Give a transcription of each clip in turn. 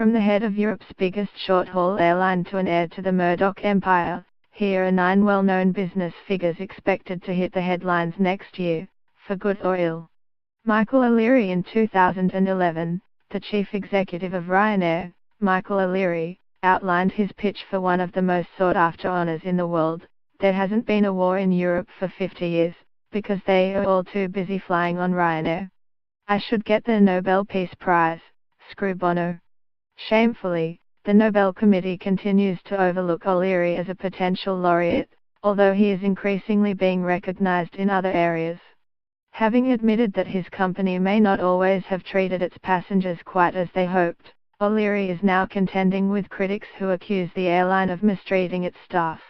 From the head of Europe's biggest short-haul airline to an heir to the Murdoch empire, here are 9 well-known business figures expected to hit the headlines next year, for good or ill. Michael O'Leary. In 2011, the chief executive of Ryanair, Michael O'Leary, outlined his pitch for one of the most sought-after honors in the world. There hasn't been a war in Europe for 50 years, because they are all too busy flying on Ryanair. I should get the Nobel Peace Prize, screw Bono. Shamefully, the Nobel Committee continues to overlook O'Leary as a potential laureate, although he is increasingly being recognized in other areas. Having admitted that his company may not always have treated its passengers quite as they hoped, O'Leary is now contending with critics who accuse the airline of mistreating its staff.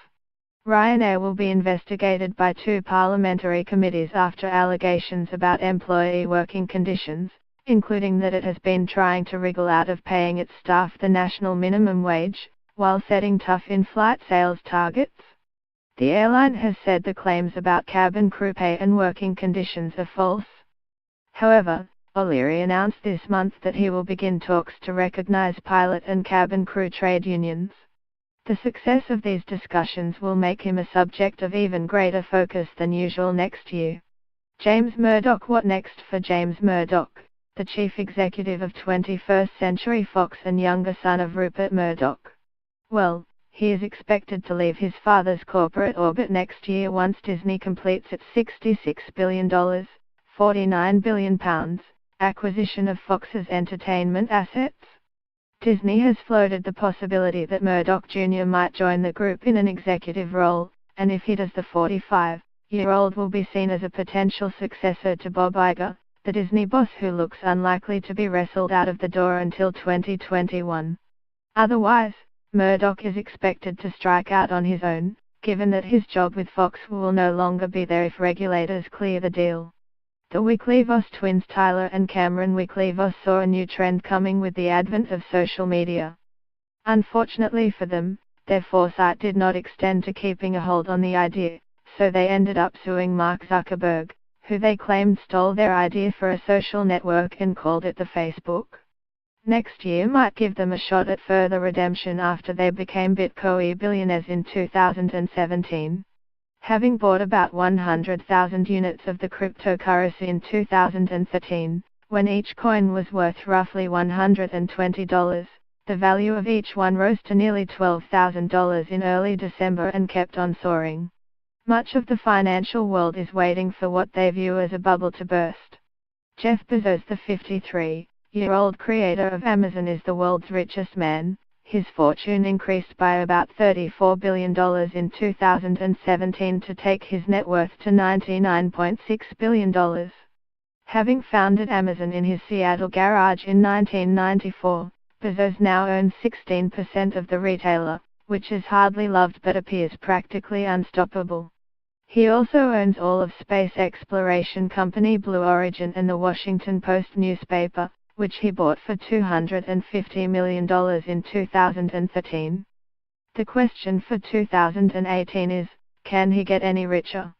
Ryanair will be investigated by 2 parliamentary committees after allegations about employee working conditions, including that it has been trying to wriggle out of paying its staff the national minimum wage, while setting tough in-flight sales targets. The airline has said the claims about cabin crew pay and working conditions are false. However, O'Leary announced this month that he will begin talks to recognize pilot and cabin crew trade unions. The success of these discussions will make him a subject of even greater focus than usual next year. James Murdoch. What next for James Murdoch, the chief executive of 21st Century Fox and younger son of Rupert Murdoch? Well, he is expected to leave his father's corporate orbit next year once Disney completes its $66 billion, £49 billion, acquisition of Fox's entertainment assets. Disney has floated the possibility that Murdoch Jr. might join the group in an executive role, and if he does, the 45-year-old will be seen as a potential successor to Bob Iger, the Disney boss who looks unlikely to be wrestled out of the door until 2021. Otherwise, Murdoch is expected to strike out on his own, given that his job with Fox will no longer be there if regulators clear the deal. The Winklevoss twins Tyler and Cameron Winklevoss saw a new trend coming with the advent of social media. Unfortunately for them, their foresight did not extend to keeping a hold on the idea, so they ended up suing Mark Zuckerberg, who they claimed stole their idea for a social network and called it the Facebook. Next year might give them a shot at further redemption after they became Bitcoin billionaires in 2017. Having bought about 100,000 units of the cryptocurrency in 2013, when each coin was worth roughly $120, the value of each one rose to nearly $12,000 in early December and kept on soaring. Much of the financial world is waiting for what they view as a bubble to burst. Jeff Bezos, the 53-year-old creator of Amazon, is the world's richest man. His fortune increased by about $34 billion in 2017 to take his net worth to $99.6 billion. Having founded Amazon in his Seattle garage in 1994, Bezos now owns 16% of the retailer, which is hardly loved but appears practically unstoppable. He also owns all of space exploration company Blue Origin and the Washington Post newspaper, which he bought for $250 million in 2013. The question for 2018 is, can he get any richer?